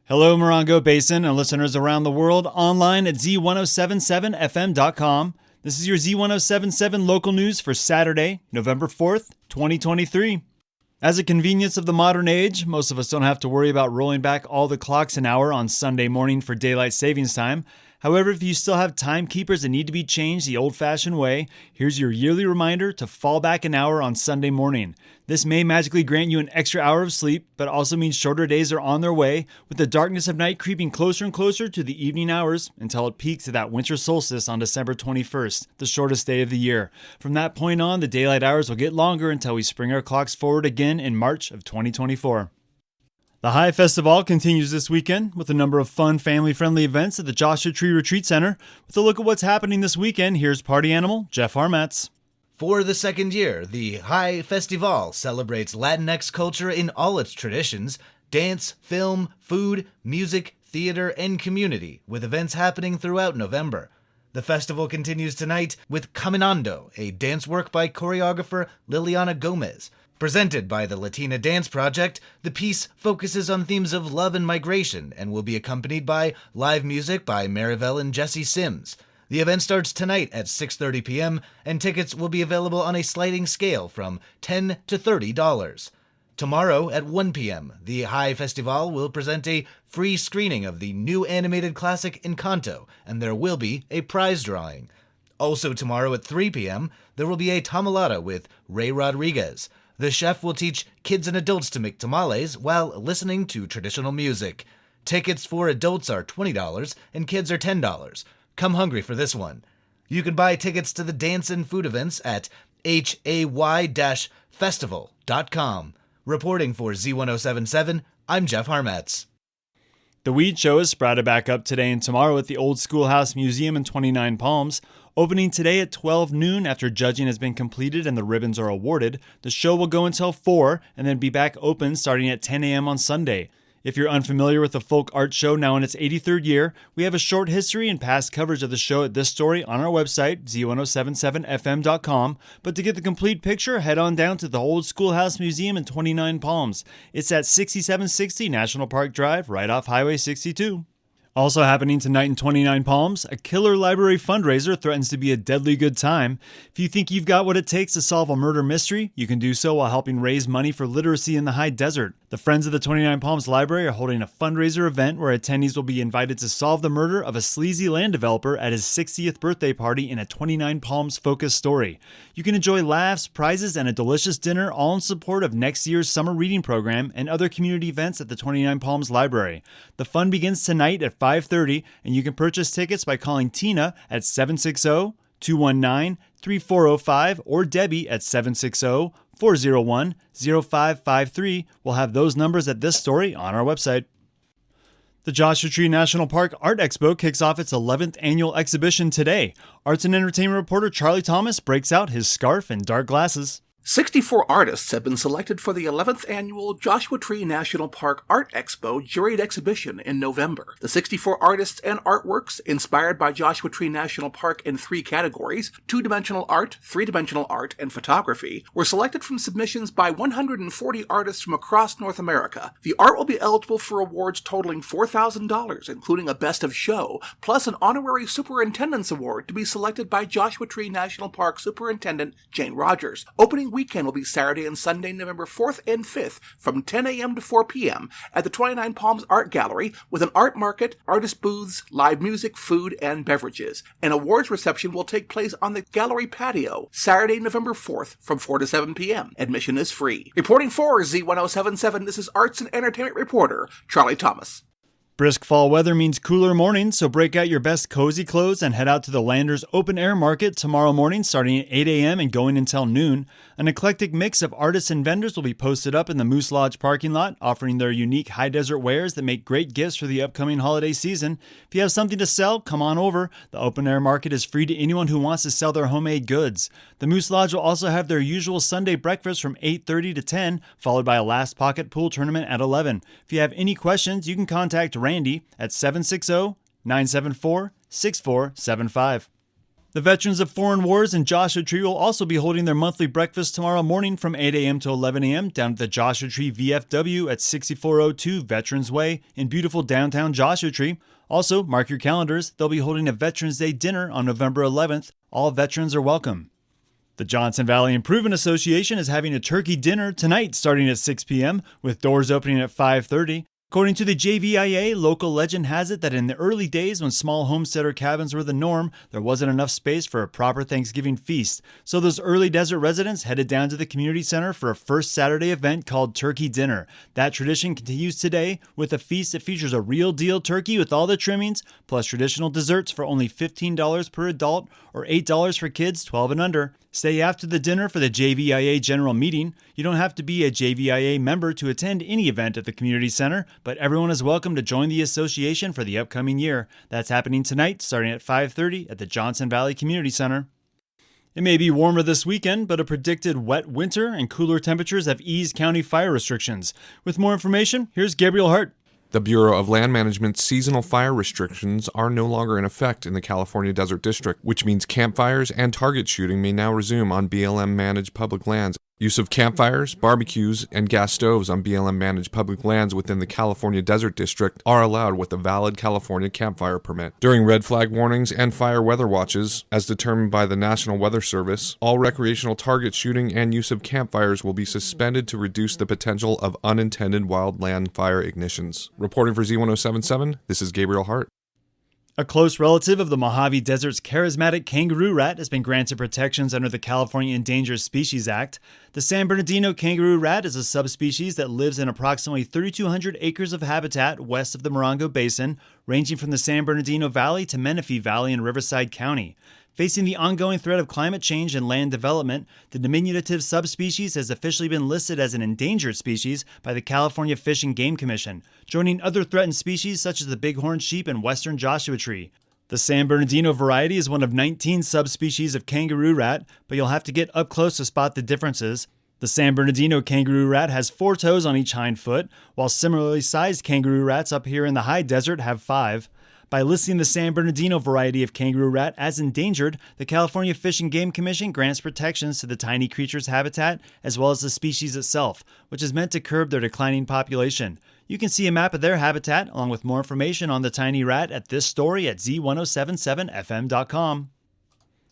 Hello, Morongo Basin and listeners around the world online at Z107.7fm.com. This is your Z107.7 local news for Saturday, November 4th, 2023. As a convenience of the modern age, most of us don't have to worry about rolling back all the clocks an hour on Sunday morning for daylight savings time. However, if you still have timekeepers that need to be changed the old-fashioned way, here's your yearly reminder to fall back an hour on Sunday morning. This may magically grant you an extra hour of sleep, but also means shorter days are on their way, with the darkness of night creeping closer and closer to the evening hours until it peaks at that winter solstice on December 21st, the shortest day of the year. From that point on, the daylight hours will get longer until we spring our clocks forward again in March of 2024. The High Festival continues this weekend with a number of fun, family-friendly events at the Joshua Tree Retreat Center. With a look at what's happening this weekend, here's party animal Jeff Harmatz. For the second year, the High Festival celebrates Latinx culture in all its traditions: dance, film, food, music, theater, and community, with events happening throughout November. The festival continues tonight with Caminando, a dance work by choreographer Liliana Gomez. Presented by the Latina Dance Project, the piece focuses on themes of love and migration and will be accompanied by live music by Marivelle and Jesse Sims. The event starts tonight at 6:30 p.m., and tickets will be available on a sliding scale from $10 to $30. Tomorrow at 1 p.m., the High Festival will present a free screening of the new animated classic Encanto, and there will be a prize drawing. Also tomorrow at 3 p.m., there will be a tamalada with Ray Rodriguez. The chef will teach kids and adults to make tamales while listening to traditional music. Tickets for adults are $20 and kids are $10. Come hungry for this one. You can buy tickets to the dance and food events at hay-festival.com. Reporting for Z107.7, I'm Jeff Harmatz. The Weed Show is sprouted back up today and tomorrow at the Old Schoolhouse Museum in 29 Palms. Opening today at 12 noon after judging has been completed and the ribbons are awarded. The show will go until 4 and then be back open starting at 10 a.m. on Sunday. If you're unfamiliar with the folk art show now in its 83rd year, we have a short history and past coverage of the show at this story on our website, z1077fm.com. But to get the complete picture, head on down to the Old Schoolhouse Museum in 29 Palms. It's at 6760 National Park Drive, right off Highway 62. Also happening tonight in 29 Palms, a killer library fundraiser threatens to be a deadly good time. If you think you've got what it takes to solve a murder mystery, you can do so while helping raise money for literacy in the high desert. The Friends of the 29 Palms Library are holding a fundraiser event where attendees will be invited to solve the murder of a sleazy land developer at his 60th birthday party in a 29 Palms focused story. You can enjoy laughs, prizes, and a delicious dinner, all in support of next year's summer reading program and other community events at the 29 Palms Library. The fun begins tonight at 5:30, and you can purchase tickets by calling Tina at 760-219-3405 or Debbie at 760-401-0553. We'll have those numbers at this story on our website. The Joshua Tree National Park Art Expo kicks off its 11th annual exhibition today. Arts and entertainment reporter Charlie Thomas breaks out his scarf and dark glasses. 64 artists have been selected for the 11th annual Joshua Tree National Park Art Expo juried exhibition in November. The 64 artists and artworks, inspired by Joshua Tree National Park in 3 categories, 2-dimensional art, 3-dimensional art, and photography, were selected from submissions by 140 artists from across North America. The art will be eligible for awards totaling $4,000, including a Best of Show, plus an honorary Superintendent's Award to be selected by Joshua Tree National Park Superintendent Jane Rogers. Opening weekend will be Saturday and Sunday, November 4th and 5th from 10 a.m. to 4 p.m. at the 29 Palms Art Gallery with an art market, artist booths, live music, food, and beverages. An awards reception will take place on the gallery patio Saturday, November 4th from 4 to 7 p.m. Admission is free. Reporting for Z107.7, this is arts and entertainment reporter Charlie Thomas. Brisk fall weather means cooler mornings, so break out your best cozy clothes and head out to the Landers Open Air Market tomorrow morning starting at 8 a.m. and going until noon. An eclectic mix of artists and vendors will be posted up in the Moose Lodge parking lot, offering their unique high desert wares that make great gifts for the upcoming holiday season. If you have something to sell, come on over. The Open Air Market is free to anyone who wants to sell their homemade goods. The Moose Lodge will also have their usual Sunday breakfast from 8:30 to 10, followed by a last pocket pool tournament at 11. If you have any questions, you can contact Randy at 760-974-6475. The Veterans of Foreign Wars in Joshua Tree will also be holding their monthly breakfast tomorrow morning from 8 a.m. to 11 a.m. down at the Joshua Tree VFW at 6402 Veterans Way in beautiful downtown Joshua Tree. Also, mark your calendars, they'll be holding a Veterans Day dinner on November 11th. All veterans are welcome. The Johnson Valley Improvement Association is having a turkey dinner tonight starting at 6 p.m. with doors opening at 5:30. According to the JVIA, local legend has it that in the early days when small homesteader cabins were the norm, there wasn't enough space for a proper Thanksgiving feast. So those early desert residents headed down to the community center for a first Saturday event called Turkey Dinner. That tradition continues today with a feast that features a real deal turkey with all the trimmings, plus traditional desserts for only $15 per adult or $8 for kids 12 and under. Stay after the dinner for the JVIA general meeting. You don't have to be a JVIA member to attend any event at the community center, but everyone is welcome to join the association for the upcoming year. That's happening tonight, starting at 5:30 at the Johnson Valley Community Center. It may be warmer this weekend, but a predicted wet winter and cooler temperatures have eased county fire restrictions. With more information, here's Gabriel Hart. The Bureau of Land Management's seasonal fire restrictions are no longer in effect in the California Desert District, which means campfires and target shooting may now resume on BLM-managed public lands. Use of campfires, barbecues, and gas stoves on BLM-managed public lands within the California Desert District are allowed with a valid California campfire permit. During red flag warnings and fire weather watches, as determined by the National Weather Service, all recreational target shooting and use of campfires will be suspended to reduce the potential of unintended wildland fire ignitions. Reporting for Z107.7, this is Gabriel Hart. A close relative of the Mojave Desert's charismatic kangaroo rat has been granted protections under the California Endangered Species Act. The San Bernardino kangaroo rat is a subspecies that lives in approximately 3,200 acres of habitat west of the Morongo Basin, ranging from the San Bernardino Valley to Menifee Valley in Riverside County. Facing the ongoing threat of climate change and land development, the diminutive subspecies has officially been listed as an endangered species by the California Fish and Game Commission, joining other threatened species such as the bighorn sheep and western Joshua tree. The San Bernardino variety is one of 19 subspecies of kangaroo rat, but you'll have to get up close to spot the differences. The San Bernardino kangaroo rat has 4 toes on each hind foot, while similarly sized kangaroo rats up here in the high desert have 5. By listing the San Bernardino variety of kangaroo rat as endangered, the California Fish and Game Commission grants protections to the tiny creature's habitat as well as the species itself, which is meant to curb their declining population. You can see a map of their habitat along with more information on the tiny rat at this story at Z107.7fm.com.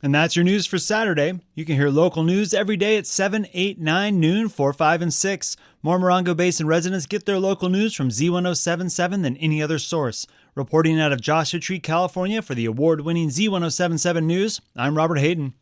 And that's your news for Saturday. You can hear local news every day at 7, 8, 9, noon, 4, 5, and 6. More Morongo Basin residents get their local news from Z107.7 than any other source. Reporting out of Joshua Tree, California for the award-winning Z107.7 News, I'm Robert Hayden.